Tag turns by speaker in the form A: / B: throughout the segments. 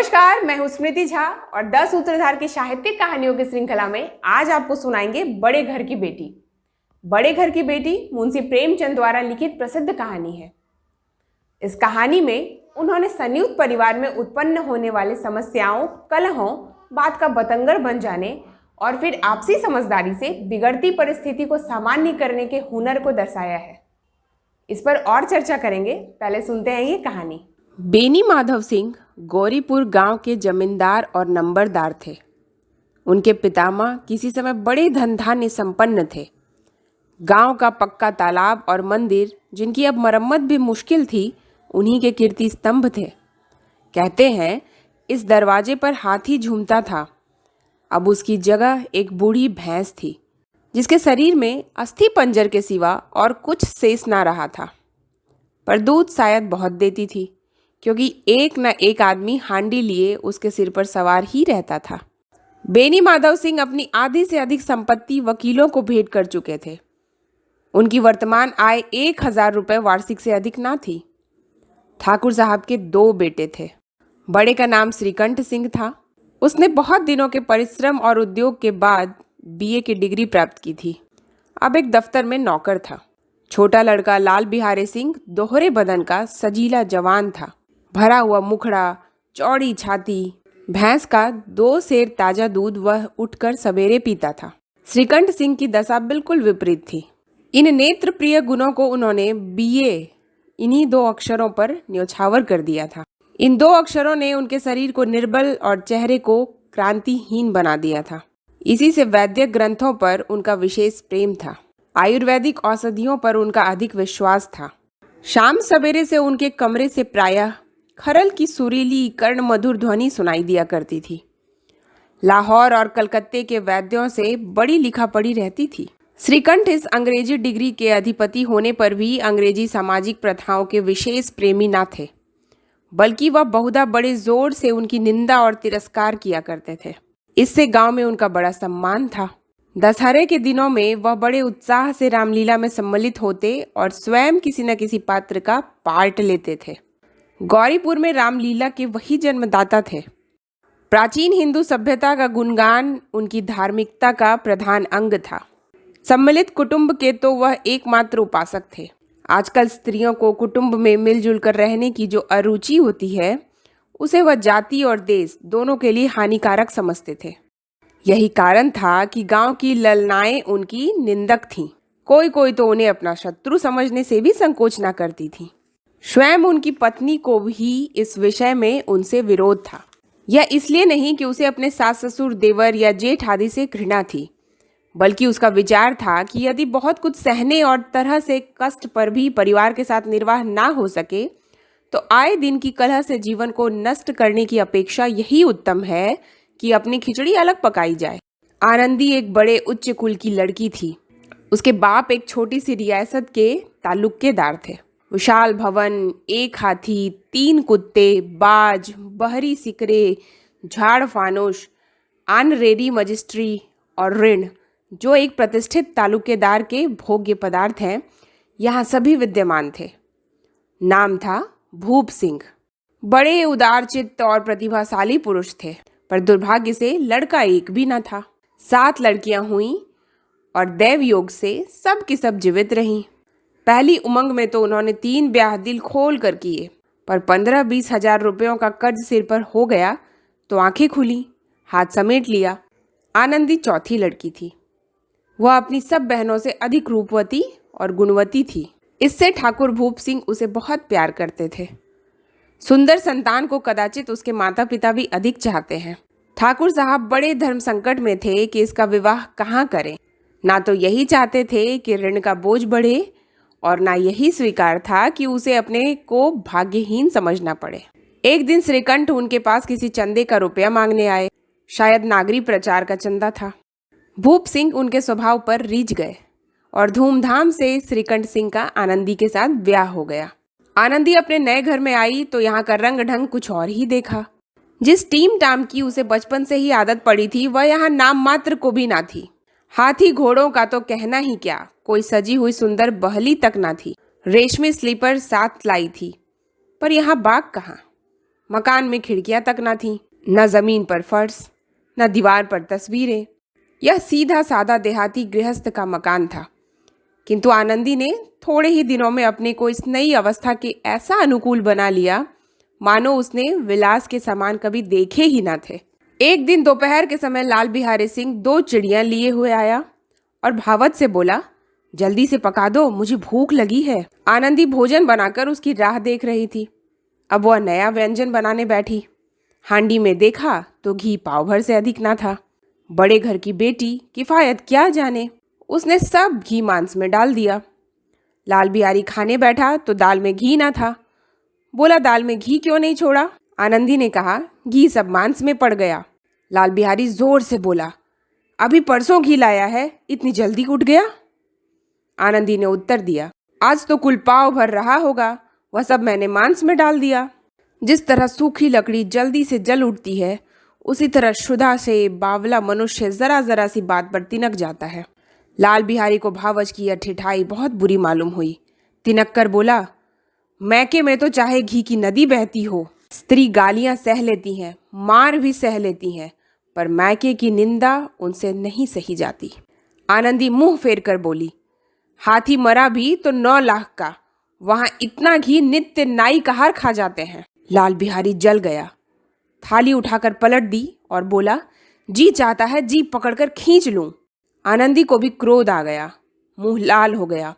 A: नमस्कार, मैं हूं स्मृति झा और 10 सूत्रधार की साहित्यिक कहानियों की श्रृंखला में आज आपको सुनाएंगे बड़े घर की बेटी। बड़े घर की बेटी मुंशी प्रेमचंद द्वारा लिखित प्रसिद्ध कहानी है। इस कहानी में उन्होंने संयुक्त परिवार में उत्पन्न होने वाले समस्याओं, कलहों, बात का बतंगड़ बन जाने और फिर आपसी समझदारी से बिगड़ती परिस्थिति को सामान्य करने के हुनर को दर्शाया है। इस पर और चर्चा करेंगे, पहले सुनते हैं ये कहानी।
B: बेनी माधव सिंह गौरीपुर गांव के जमींदार और नंबरदार थे। उनके पितामह किसी समय बड़े धनधान्य संपन्न थे। गांव का पक्का तालाब और मंदिर, जिनकी अब मरम्मत भी मुश्किल थी, उन्हीं के कीर्ति स्तंभ थे। कहते हैं इस दरवाजे पर हाथी झूमता था। अब उसकी जगह एक बूढ़ी भैंस थी, जिसके शरीर में अस्थि पंजर के सिवा और कुछ शेष ना रहा था, पर दूध शायद बहुत देती थी, क्योंकि एक न एक आदमी हांडी लिए उसके सिर पर सवार ही रहता था। बेनी माधव सिंह अपनी आधी से अधिक संपत्ति वकीलों को भेंट कर चुके थे। उनकी वर्तमान आय 1000 रुपये वार्षिक से अधिक ना थी। ठाकुर साहब के 2 बेटे थे। बड़े का नाम श्रीकंठ सिंह था। उसने बहुत दिनों के परिश्रम और उद्योग के बाद बीए की डिग्री प्राप्त की थी। अब एक दफ्तर में नौकर था। छोटा लड़का लाल बिहारी सिंह दोहरे बदन का सजीला जवान था। भरा हुआ मुखड़ा, चौड़ी छाती, भैंस का 2 सेर ताजा दूध वह उठकर सवेरे पीता था। श्रीकंठ सिंह की दशा बिल्कुल विपरीत थी। इन नेत्र प्रिय गुणों को उन्होंने बीए इन्हीं 2 अक्षरों पर न्योछावर कर दिया था। इन 2 अक्षरों ने उनके शरीर को निर्बल और चेहरे को क्रांतिहीन बना दिया था। इसी से वैद्य ग्रंथों पर उनका विशेष प्रेम था। आयुर्वेदिक औषधियों पर उनका अधिक विश्वास था। शाम सवेरे से उनके कमरे से प्रायः खरल की सुरीली कर्ण मधुर ध्वनि सुनाई दिया करती थी। लाहौर और कलकत्ते के वैद्यों से बड़ी लिखा पढ़ी रहती थी। श्रीकंठ इस अंग्रेजी डिग्री के अधिपति होने पर भी अंग्रेजी सामाजिक प्रथाओं के विशेष प्रेमी न थे, बल्कि वह बहुधा बड़े जोर से उनकी निंदा और तिरस्कार किया करते थे। इससे गांव में उनका बड़ा सम्मान था। दशहरे के दिनों में वह बड़े उत्साह से रामलीला में सम्मिलित होते और स्वयं किसी न किसी पात्र का पार्ट लेते थे। गौरीपुर में रामलीला के वही जन्मदाता थे। प्राचीन हिंदू सभ्यता का गुणगान उनकी धार्मिकता का प्रधान अंग था। सम्मिलित कुटुंब के तो वह एकमात्र उपासक थे। आजकल स्त्रियों को कुटुंब में मिलजुल कर रहने की जो अरुचि होती है, उसे वह जाति और देश दोनों के लिए हानिकारक समझते थे। यही कारण था कि गांव की ललनाएं उनकी निंदक थीं। कोई कोई तो उन्हें अपना शत्रु समझने से भी संकोच न करती थी। स्वयं उनकी पत्नी को भी इस विषय में उनसे विरोध था। यह इसलिए नहीं कि उसे अपने सास ससुर, देवर या जेठ आदि से घृणा थी, बल्कि उसका विचार था कि यदि बहुत कुछ सहने और तरह से कष्ट पर भी परिवार के साथ निर्वाह ना हो सके, तो आए दिन की कलह से जीवन को नष्ट करने की अपेक्षा यही उत्तम है कि अपनी खिचड़ी अलग पकाई जाए। आनंदी एक बड़े उच्च कुल की लड़की थी। उसके बाप एक छोटी सी रियासत के तालुकेदार थे। विशाल भवन, 1 हाथी, 3 कुत्ते, बाज, बहरी सिकरे, झाड़ फानोश, आनरेरी मजिस्ट्री और ऋण, जो एक प्रतिष्ठित तालुकेदार के भोग्य पदार्थ हैं, यहाँ सभी विद्यमान थे। नाम था भूप सिंह। बड़े उदारचित्त और प्रतिभाशाली पुरुष थे, पर दुर्भाग्य से लड़का एक भी न था। 7 लड़कियां हुईं और दैव योग से सब की सब जीवित रहीं। पहली उमंग में तो उन्होंने 3 ब्याह दिल खोल कर किए, पर 15-20 हजार रुपयों का कर्ज सिर पर हो गया तो आंखें खुली, हाथ समेट लिया। आनंदी चौथी लड़की थी। वह अपनी सब बहनों से अधिक रूपवती और गुणवती थी। इससे ठाकुर भूप सिंह उसे बहुत प्यार करते थे। सुंदर संतान को कदाचित उसके माता पिता भी अधिक चाहते हैं। ठाकुर साहब बड़े धर्म संकट में थे कि इसका विवाह कहाँ करें। ना तो यही चाहते थे कि ऋण का बोझ बढ़े, और ना यही स्वीकार था कि उसे अपने को भाग्यहीन समझना पड़े। एक दिन श्रीकंठ उनके पास किसी चंदे का रुपया मांगने आए। शायद नागरी प्रचार का चंदा था। भूप सिंह उनके स्वभाव पर रीझ गए और धूमधाम से श्रीकंठ सिंह का आनंदी के साथ ब्याह हो गया। आनंदी अपने नए घर में आई तो यहाँ का रंग ढंग कुछ और ही देखा। जिस टीम टाम की उसे बचपन से ही आदत पड़ी थी, वह यहाँ नाम मात्र को भी ना थी। हाथी घोड़ों का तो कहना ही क्या, कोई सजी हुई सुंदर बहली तक ना थी। रेशमी स्लीपर साथ लाई थी, पर यहाँ बाग कहाँ। मकान में खिड़कियां तक न थीं, न जमीन पर फर्श, न दीवार पर तस्वीरें। यह सीधा सादा देहाती गृहस्थ का मकान था। किंतु आनंदी ने थोड़े ही दिनों में अपने को इस नई अवस्था के ऐसा अनुकूल बना लिया मानो उसने विलास के सामान कभी देखे ही न थे। एक दिन दोपहर के समय लाल बिहारी सिंह 2 चिड़ियां लिए हुए आया और भावत से बोला, जल्दी से पका दो, मुझे भूख लगी है। आनंदी भोजन बनाकर उसकी राह देख रही थी। अब वह नया व्यंजन बनाने बैठी। हांडी में देखा तो घी पाव भर से अधिक ना था। बड़े घर की बेटी किफायत क्या जाने, उसने सब घी मांस में डाल दिया। लाल बिहारी खाने बैठा तो दाल में घी ना था। बोला, दाल में घी क्यों नहीं छोड़ा? आनंदी ने कहा, घी सब मांस में पड़ गया। लाल बिहारी जोर से बोला, अभी परसों घी लाया है, इतनी जल्दी उठ गया? आनंदी ने उत्तर दिया, आज तो कुल पाव भर रहा होगा, वह सब मैंने मांस में डाल दिया। जिस तरह सूखी लकड़ी जल्दी से जल उठती है, उसी तरह क्षुधा से बावला मनुष्य जरा जरा सी बात पर तिनक जाता है। लाल बिहारी को भावच की यह ठिठाई बहुत बुरी मालूम हुई। तिनक कर बोला, मैके में तो चाहे घी की नदी बहती हो, स्त्री गालियां सह लेती हैं, मार भी सह लेती हैं, पर मैके की निंदा उनसे नहीं सही जाती। आनंदी मुंह फेर कर बोली, हाथी मरा भी तो 9 लाख का, वहां इतना घी नित्य नाई कहार खा जाते हैं। लाल बिहारी जल गया, थाली उठाकर पलट दी और बोला, जी चाहता है जीभ पकड़कर खींच लूं। आनंदी को भी क्रोध आ गया, मुंह लाल हो गया।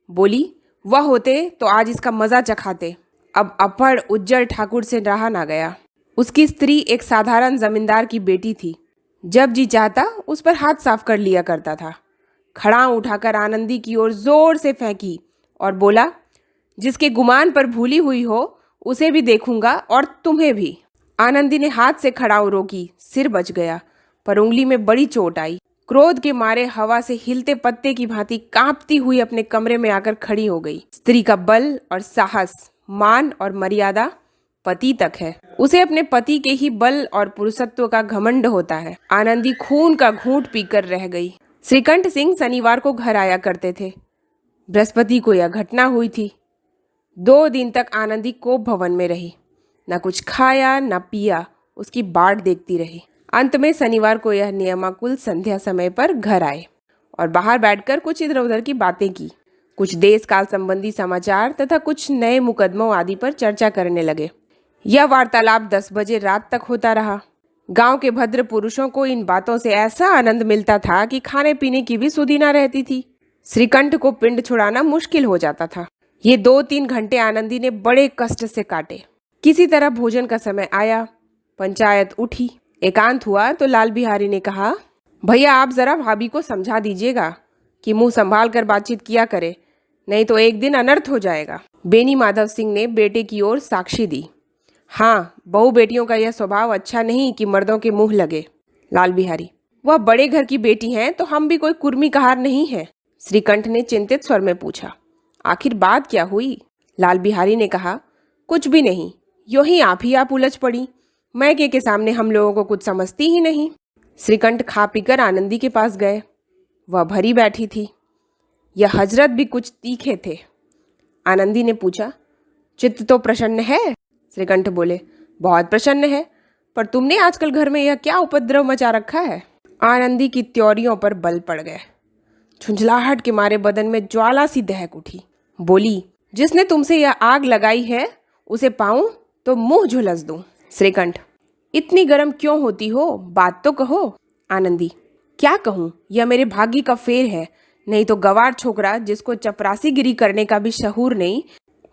B: बोली, वह होते तो आज इसका मजा चखाते। अब अपड़ उज्जर ठाकुर से रहा ना गया। उसकी स्त्री एक साधारण जमींदार की बेटी थी। जब जी चाहता उस पर हाथ साफ कर लिया करता था। खड़ा उठाकर आनंदी की ओर जोर से फेंकी और बोला, जिसके गुमान पर भूली हुई हो उसे भी देखूंगा और तुम्हें भी। आनंदी ने हाथ से खड़ाऊ रोकी, सिर बच गया, पर उंगली में बड़ी चोट आई। क्रोध के मारे हवा से हिलते पत्ते की भांति कांपती हुई अपने कमरे में आकर खड़ी हो गई। स्त्री का बल और साहस, मान और मर्यादा पति तक है। उसे अपने पति के ही बल और पुरुषत्व का घमंड होता है। आनंदी खून का घूंट पीकर रह गई। श्रीकंठ सिंह शनिवार को घर आया करते थे। बृहस्पति को यह घटना हुई थी। 2 दिन तक आनंदी कोप भवन में रही, न कुछ खाया न पिया, उसकी बाट देखती रही। अंत में शनिवार को यह नियमाकुल संध्या समय पर घर आए और बाहर बैठकर कुछ इधर उधर की बातें की। कुछ देश काल संबंधी समाचार तथा कुछ नए मुकदमों आदि पर चर्चा करने लगे। यह वार्तालाप 10 बजे रात तक होता रहा। गांव के भद्र पुरुषों को इन बातों से ऐसा आनंद मिलता था कि खाने पीने की भी सुधि न रहती थी। श्रीकंठ को पिंड छुड़ाना मुश्किल हो जाता था। ये 2-3 घंटे आनंदी ने बड़े कष्ट से काटे। किसी तरह भोजन का समय आया, पंचायत उठी। एकांत हुआ तो लाल बिहारी ने कहा, भैया आप जरा भाभी को समझा दीजिएगा कि मुंह संभाल कर बातचीत किया करे, नहीं तो एक दिन अनर्थ हो जाएगा। बेनी माधव सिंह ने बेटे की ओर साक्षी दी। हाँ, बहू बेटियों का यह स्वभाव अच्छा नहीं कि मर्दों के मुंह लगे। लाल बिहारी, वह बड़े घर की बेटी हैं तो हम भी कोई कुर्मी कहार नहीं है। श्रीकंठ ने चिंतित स्वर में पूछा, आखिर बात क्या हुई? लाल बिहारी ने कहा, कुछ भी नहीं, यूं ही आप उलझ पड़ी। मैके के सामने हम लोगों को कुछ समझती ही नहीं। श्रीकंठ खा पीकर आनंदी के पास गए। वह भरी बैठी थी। यह हजरत भी कुछ तीखे थे। आनंदी ने पूछा, चित्त तो प्रसन्न है? श्रीकंठ बोले, बहुत प्रसन्न है, पर तुमने आजकल घर में यह क्या उपद्रव मचा रखा है? आनंदी की त्योरियों पर बल पड़ गए। झुंझलाहट के मारे बदन में ज्वाला सी दहक उठी। बोली, जिसने तुमसे यह आग लगाई है उसे पाऊं तो मुंह झुलस दूं। श्रीकंठ, इतनी गर्म क्यों होती हो? बात तो कहो। आनंदी, क्या कहूं, यह मेरे भाग्य का फेर है, नहीं तो गवार छोकरा जिसको चपरासीगिरी करने का भी शहूर नहीं,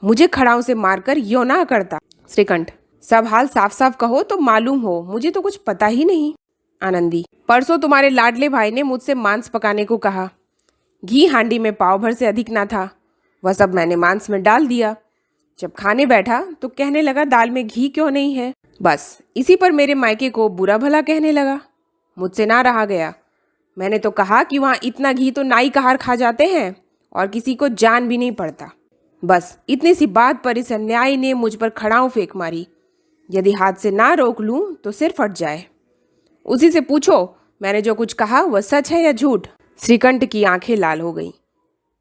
B: मुझे खड़ाऊ से मारकर यो ना करता। श्रीकंठ, सब हाल साफ साफ कहो तो मालूम हो, मुझे तो कुछ पता ही नहीं। आनंदी, परसों तुम्हारे लाडले भाई ने मुझसे मांस पकाने को कहा। घी हांडी में पाव भर से अधिक ना था, वह सब मैंने मांस में डाल दिया। जब खाने बैठा तो कहने लगा, दाल में घी क्यों नहीं है? बस इसी पर मेरे मायके को बुरा भला कहने लगा। मुझसे ना रहा गया। मैंने तो कहा कि वहाँ इतना घी तो नाई कहार खा जाते हैं और किसी को जान भी नहीं पड़ता। बस इतनी सी बात पर इस अन्यायी ने मुझ पर खड़ाऊ फेंक मारी। यदि हाथ से ना रोक लूं तो सिर फट जाए। उसी से पूछो मैंने जो कुछ कहा वह सच है या झूठ। श्रीकंठ की आंखें लाल हो गईं।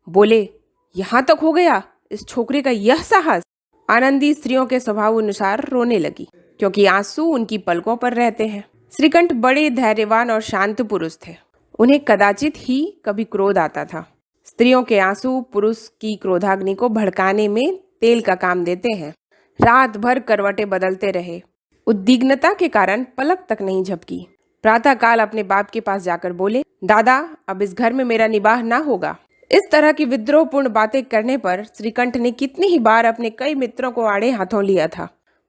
B: बोले, यहाँ तक हो गया इस छोकरे का यह साहस? आनंदी स्त्रियों के स्वभाव अनुसार रोने लगी, क्योंकि आंसू उनकी पलकों पर रहते हैं। श्रीकंठ बड़े धैर्यवान और शांत पुरुष थे। उन्हें कदाचित ही कभी क्रोध आता था। स्त्रियों के आंसू पुरुष की क्रोधाग्नि को भड़काने में तेल का काम देते हैं। रात भर करवटें बदलते रहे। उद्विग्नता के कारण पलक तक नहीं झपकी। प्रातःकाल अपने बाप के पास जाकर बोले, दादा, अब इस घर में मेरा निवाह ना होगा। इस तरह की विद्रोहपूर्ण बातें करने पर श्रीकंठ ने कितनी ही बार अपने कई मित्रों को आड़े हाथों लिया था,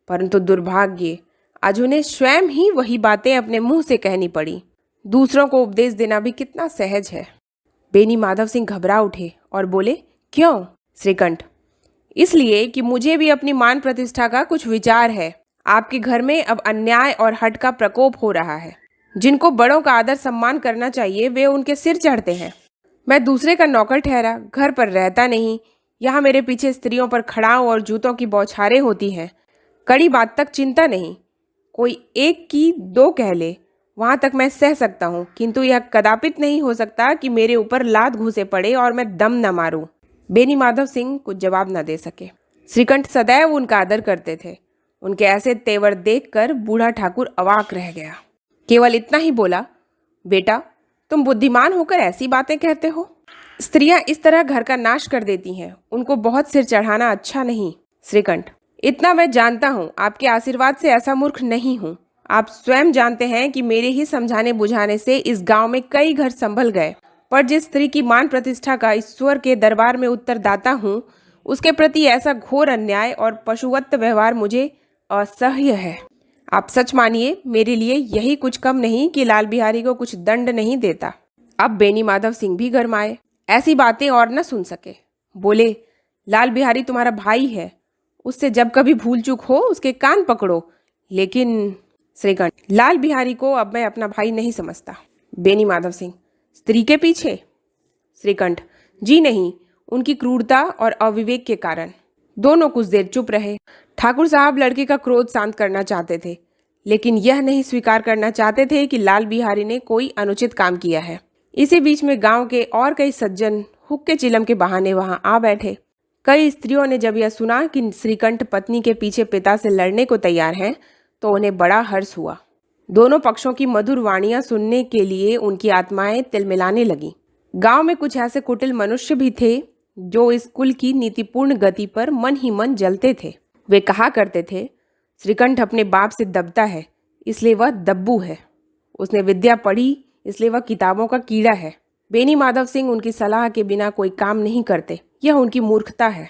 B: परंतु दुर्भाग्य, आज उन्हें स्वयं ही वही बातें अपने मुंह से कहनी पड़ी। दूसरों को उपदेश देना भी कितना सहज है। बेनी माधव सिंह घबरा उठे और बोले, क्यों? श्रीकंठ, इसलिए कि मुझे भी अपनी मान प्रतिष्ठा का कुछ विचार है। आपके घर में अब अन्याय और हठ का प्रकोप हो रहा है। जिनको बड़ों का आदर सम्मान करना चाहिए वे उनके सिर चढ़ते हैं। मैं दूसरे का नौकर ठहरा, घर पर रहता नहीं। यहाँ मेरे पीछे स्त्रियों पर खड़ाऊ और जूतों की बौछारें होती हैं। कड़ी बात तक चिंता नहीं, कोई एक की दो कह ले, वहाँ तक मैं सह सकता हूँ, किंतु यह कदापित नहीं हो सकता कि मेरे ऊपर लात घुसे पड़े और मैं दम न मारूं। बेनी माधव सिंह कुछ जवाब न दे सके। श्रीकंठ सदैव उनका आदर करते थे। उनके ऐसे तेवर देखकर बूढ़ा ठाकुर अवाक रह गया। केवल इतना ही बोला, बेटा, तुम बुद्धिमान होकर ऐसी बातें कहते हो? स्त्रियां इस तरह घर का नाश कर देती हैं, उनको बहुत सिर चढ़ाना अच्छा नहीं। श्रीकंठ, इतना मैं जानता हूँ, आपके आशीर्वाद से ऐसा मूर्ख नहीं हूँ। आप स्वयं जानते हैं कि मेरे ही समझाने बुझाने से इस गांव में कई घर संभल गए, पर जिस स्त्री की मान प्रतिष्ठा का ईश्वर के दरबार में उत्तरदाता हूँ, उसके प्रति ऐसा घोर अन्याय और पशुवत व्यवहार मुझे असह्य है। आप सच मानिए, मेरे लिए यही कुछ कम नहीं कि लाल बिहारी को कुछ दंड नहीं देता। अब बेनी माधव सिंह भी गरमाए, ऐसी बातें और न सुन सके। बोले, लाल बिहारी तुम्हारा भाई है, उससे जब कभी भूल चूक हो उसके कान पकड़ो। लेकिन श्रीकंठ, लाल बिहारी को अब मैं अपना भाई नहीं समझता। बेनी माधव सिंह, स्त्री के पीछे? श्रीकंठ, जी नहीं, उनकी क्रूरता और अविवेक के कारण। दोनों कुछ देर चुप रहे। ठाकुर साहब लड़के का क्रोध शांत करना चाहते थे, लेकिन यह नहीं स्वीकार करना चाहते थे कि लाल बिहारी ने कोई अनुचित काम किया है। इसी बीच में गांव के और कई सज्जन हुक्के चिलम के बहाने वहां आ बैठे। कई स्त्रियों ने जब यह सुना कि श्रीकंठ पत्नी के पीछे पिता से लड़ने को तैयार हैं, तो उन्हें बड़ा हर्ष हुआ। दोनों पक्षों की मधुर वाणियां सुनने के लिए उनकी आत्माएं तिलमिलाने लगी। गांव में कुछ ऐसे कुटिल मनुष्य भी थे जो इस कुल की नीतिपूर्ण गति पर मन ही मन जलते थे। वे कहा करते थे, श्रीकंठ अपने बाप से दबता है, इसलिए वह दब्बू है। उसने विद्या पढ़ी, इसलिए वह किताबों का कीड़ा है। बेनी माधव सिंह उनकी सलाह के बिना कोई काम नहीं करते, यह उनकी मूर्खता है।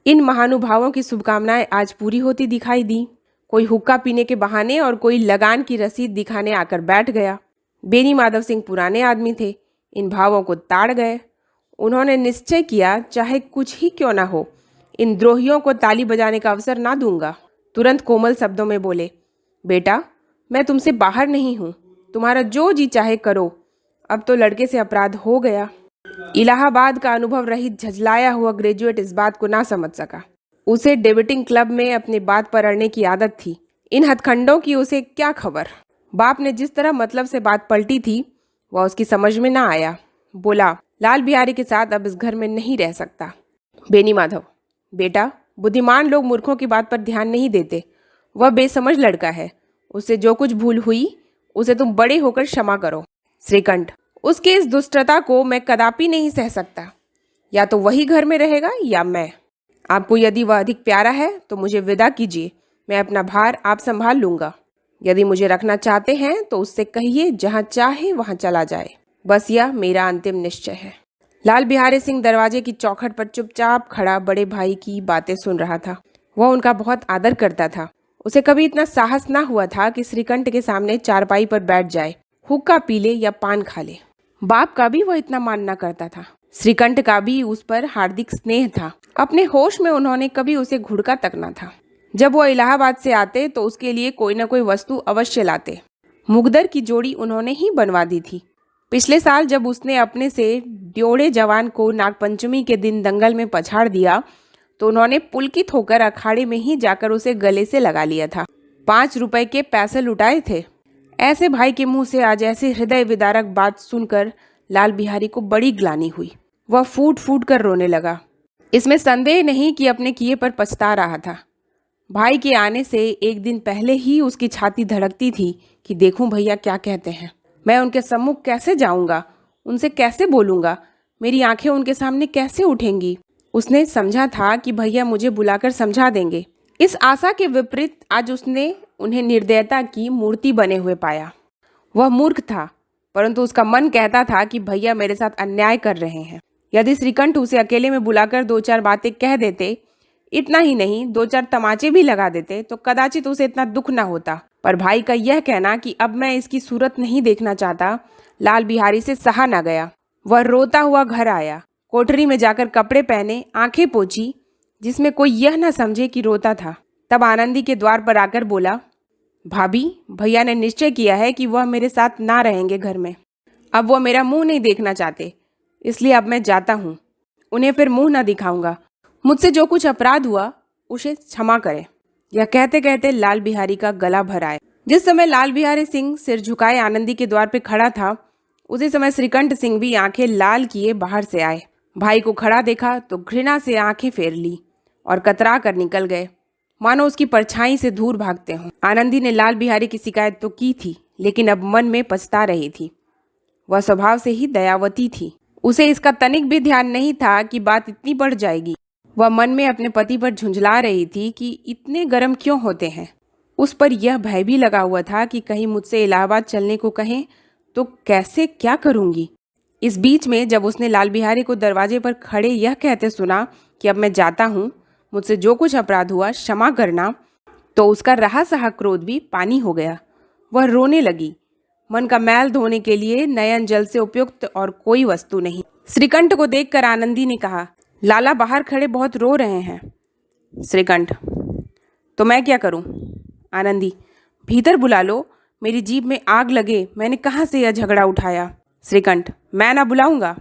B: इन महानुभावों की शुभकामनाएं आज पूरी होती दिखाई दी। कोई हुक्का पीने के बहाने और कोई लगान की रसीद दिखाने आकर बैठ गया। बेनी माधव सिंह पुराने आदमी थे, इन भावों को ताड़ गए। उन्होंने निश्चय किया, चाहे कुछ ही क्यों ना हो, इन द्रोहियों को ताली बजाने का अवसर ना दूंगा। तुरंत कोमल शब्दों में बोले, बेटा, मैं तुमसे बाहर नहीं हूँ, तुम्हारा जो जी चाहे करो। अब तो लड़के से अपराध हो गया। इलाहाबाद का अनुभव रहित झझलाया हुआ ग्रेजुएट इस बात को ना समझ सका। उसे डेबिटिंग क्लब में अपनी बात पर अड़ने की आदत थी। इन हथखंडों की उसे क्या खबर। बाप ने जिस तरह मतलब से बात पलटी थी वह उसकी समझ में ना आया। बोला, लाल बिहारी के साथ अब इस घर में नहीं रह सकता। बेनी माधव, बेटा, बुद्धिमान लोग मूर्खों की बात पर ध्यान नहीं देते। वह बेसमझ लड़का है, उससे जो कुछ भूल हुई उसे तुम बड़े होकर क्षमा करो। श्रीकंठ, उसके इस दुष्टता को मैं कदापि नहीं सह सकता। या तो वही घर में रहेगा या मैं। आपको यदि वह अधिक प्यारा है तो मुझे विदा कीजिए, मैं अपना भार आप संभाल लूंगा। यदि मुझे रखना चाहते हैं तो उससे कहिए जहाँ चाहे वहाँ चला जाए। बस यह मेरा अंतिम निश्चय है। लाल बिहारी सिंह दरवाजे की चौखट पर चुपचाप खड़ा बड़े भाई की बातें सुन रहा था। वह उनका बहुत आदर करता था। उसे कभी इतना साहस ना हुआ था कि श्रीकंठ के सामने चारपाई पर बैठ जाए, हुक्का पी ले या पान खा ले। बाप का भी वह इतना मानना करता था। श्रीकंठ का भी उस पर हार्दिक स्नेह था। अपने होश में उन्होंने कभी उसे घुड़का तक ना था। जब वो इलाहाबाद से आते तो उसके लिए कोई ना कोई वस्तु अवश्य लाते। मुगदर की जोड़ी उन्होंने ही बनवा दी थी। पिछले साल जब उसने अपने से ड्योढ़े जवान को नागपंचमी के दिन दंगल में पछाड़ दिया तो उन्होंने पुलकित होकर अखाड़े में ही जाकर उसे गले से लगा लिया था। 5 रुपए के पैसे लुटाए थे। ऐसे भाई के मुंह से आज ऐसी हृदय विदारक बात सुनकर लाल बिहारी को बड़ी ग्लानि हुई। वह फूट फूट कर रोने लगा। इसमें संदेह नहीं कि अपने किए पर पछता रहा था। भाई के आने से एक दिन पहले ही उसकी छाती धड़कती थी कि देखूं भैया क्या कहते हैं। मैं उनके सम्मुख कैसे जाऊंगा, उनसे कैसे बोलूंगा, मेरी आंखें उनके सामने कैसे उठेंगी। उसने समझा था कि भैया मुझे बुलाकर समझा देंगे। इस आशा के विपरीत आज उसने उन्हें निर्दयता की मूर्ति बने हुए पाया। वह मूर्ख था, परंतु उसका मन कहता था कि भैया मेरे साथ अन्याय कर रहे हैं। यदि श्रीकंठ उसे अकेले में बुलाकर 2-4 बातें कह देते, इतना ही नहीं 2-4 तमाचे भी लगा देते, तो कदाचित उसे इतना दुख न होता। पर भाई का यह कहना कि अब मैं इसकी सूरत नहीं देखना चाहता, लाल बिहारी से सहा न गया। वह रोता हुआ घर आया, कोठरी में जाकर कपड़े पहने, आंखें पोंछी, जिसमें कोई यह न समझे कि रोता था। तब आनंदी के द्वार पर आकर बोला, भाभी, भैया ने निश्चय किया है कि वह मेरे साथ ना रहेंगे घर में। अब वह मेरा मुंह नहीं देखना चाहते, इसलिए अब मैं जाता हूँ। उन्हें फिर मुंह न दिखाऊंगा। मुझसे जो कुछ अपराध हुआ उसे क्षमा करें। यह कहते कहते लाल बिहारी का गला भर आया। जिस समय लाल बिहारी सिंह सिर झुकाए आनंदी के द्वार पर खड़ा था, उसी समय श्रीकंठ सिंह भी आंखें लाल किए बाहर से आए। भाई को खड़ा देखा तो घृणा से आंखें फेर ली और कतरा कर निकल गए, मानो उसकी परछाई से दूर भागते हों। आनंदी ने लाल बिहारी की शिकायत तो की थी, लेकिन अब मन में पछता रही थी। वह स्वभाव से ही दयावती थी। उसे इसका तनिक भी ध्यान नहीं था कि बात इतनी बढ़ जाएगी। वह मन में अपने पति पर झुंझला रही थी कि इतने गर्म क्यों होते हैं। उस पर यह भय भी लगा हुआ था कि कहीं मुझसे इलाहाबाद चलने को कहें तो कैसे क्या करूंगी। इस बीच में जब उसने लाल बिहारी को दरवाजे पर खड़े यह कहते सुना कि अब मैं जाता हूँ, मुझसे जो कुछ अपराध हुआ क्षमा करना, तो उसका रहा सहा क्रोध भी पानी हो गया। वह रोने लगी। मन का मैल धोने के लिए नयन जल से उपयुक्त और कोई वस्तु नहीं। श्रीकंठ को देखकर आनंदी ने कहा, लाला बाहर खड़े बहुत रो रहे हैं। श्रीकंठ, तो मैं क्या करूं? आनंदी, भीतर बुला लो, मेरी जीभ में आग लगे, मैंने कहाँ से यह झगड़ा उठाया। श्रीकंठ, मैं ना बुलाऊंगा।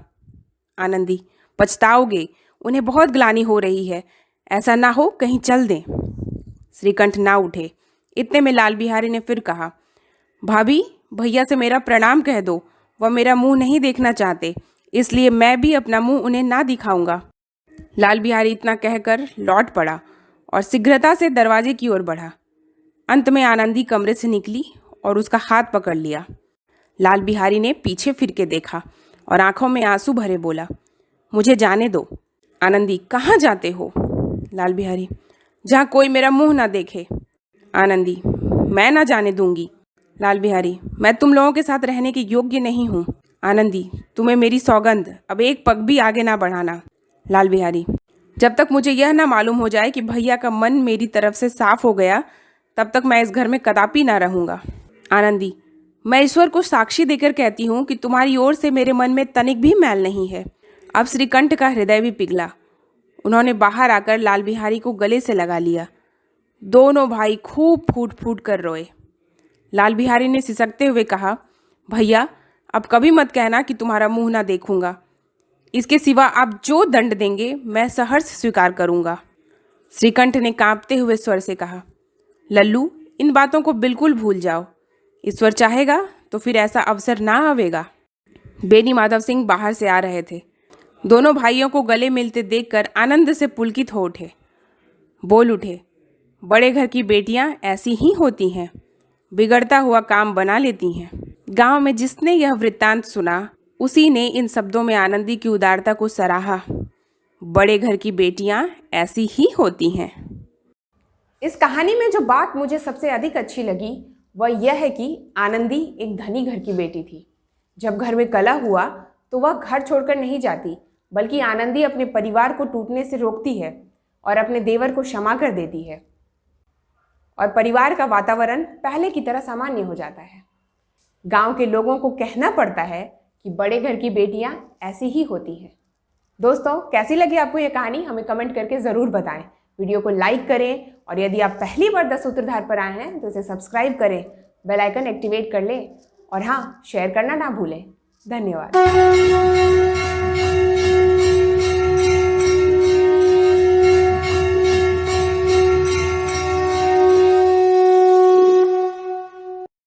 B: आनंदी, पछताओगे, उन्हें बहुत ग्लानि हो रही है, ऐसा ना हो कहीं चल दें। श्रीकंठ ना उठे। इतने में लाल बिहारी ने फिर कहा, भाभी, भैया से मेरा प्रणाम कह दो, वह मेरा मुंह नहीं देखना चाहते, इसलिए मैं भी अपना मुंह उन्हें ना दिखाऊंगा। लाल बिहारी इतना कहकर लौट पड़ा और शीघ्रता से दरवाजे की ओर बढ़ा। अंत में आनंदी कमरे से निकली और उसका हाथ पकड़ लिया। लाल बिहारी ने पीछे फिर के देखा और आंखों में आंसू भरे बोला, मुझे जाने दो। आनंदी, कहाँ जाते हो? लाल बिहारी, जहाँ कोई मेरा मुंह ना देखे। आनंदी, मैं ना जाने दूंगी। लाल बिहारी, मैं तुम लोगों के साथ रहने के योग्य नहीं हूँ। आनंदी, तुम्हें मेरी सौगंध, अब एक पग भी आगे ना बढ़ाना। लाल बिहारी, जब तक मुझे यह ना मालूम हो जाए कि भैया का मन मेरी तरफ से साफ हो गया, तब तक मैं इस घर में कदापि ना रहूँगा। आनंदी, मैं ईश्वर को साक्षी देकर कहती हूँ कि तुम्हारी ओर से मेरे मन में तनिक भी मैल नहीं है। अब श्रीकंठ का हृदय भी पिघला। उन्होंने बाहर आकर लाल बिहारी को गले से लगा लिया। दोनों भाई खूब फूट फूट कर रोए। लाल बिहारी ने सिसकते हुए कहा, भैया, अब कभी मत कहना कि तुम्हारा मुंह ना देखूंगा। इसके सिवा आप जो दंड देंगे मैं सहर्ष स्वीकार करूंगा। श्रीकंठ ने कांपते हुए स्वर से कहा, लल्लू, इन बातों को बिल्कुल भूल जाओ। ईश्वर चाहेगा तो फिर ऐसा अवसर ना आवेगा। बेनी माधव सिंह बाहर से आ रहे थे। दोनों भाइयों को गले मिलते देखकर आनंद से पुलकित हो उठे। बोल उठे, बड़े घर की बेटियां ऐसी ही होती हैं, बिगड़ता हुआ काम बना लेती हैं। गांव में जिसने यह वृत्तांत सुना, उसी ने इन शब्दों में आनंदी की उदारता को सराहा। बड़े घर की बेटियां ऐसी ही होती हैं।
A: इस कहानी में जो बात मुझे सबसे अधिक अच्छी लगी वह यह है कि आनंदी एक धनी घर की बेटी थी। जब घर में कलह हुआ तो वह घर छोड़कर नहीं जाती, बल्कि आनंदी अपने परिवार को टूटने से रोकती है और अपने देवर को क्षमा कर देती है और परिवार का वातावरण पहले की तरह सामान्य हो जाता है। गांव के लोगों को कहना पड़ता है कि बड़े घर की बेटियां ऐसी ही होती हैं। दोस्तों, कैसी लगी आपको ये कहानी? हमें कमेंट करके ज़रूर बताएं। वीडियो को लाइक करें और यदि आप पहली बार 10 सूत्रधार पर आए हैं तो इसे सब्सक्राइब करें, बेल आइकन एक्टिवेट कर लें और हाँ, शेयर करना ना भूलें। धन्यवाद।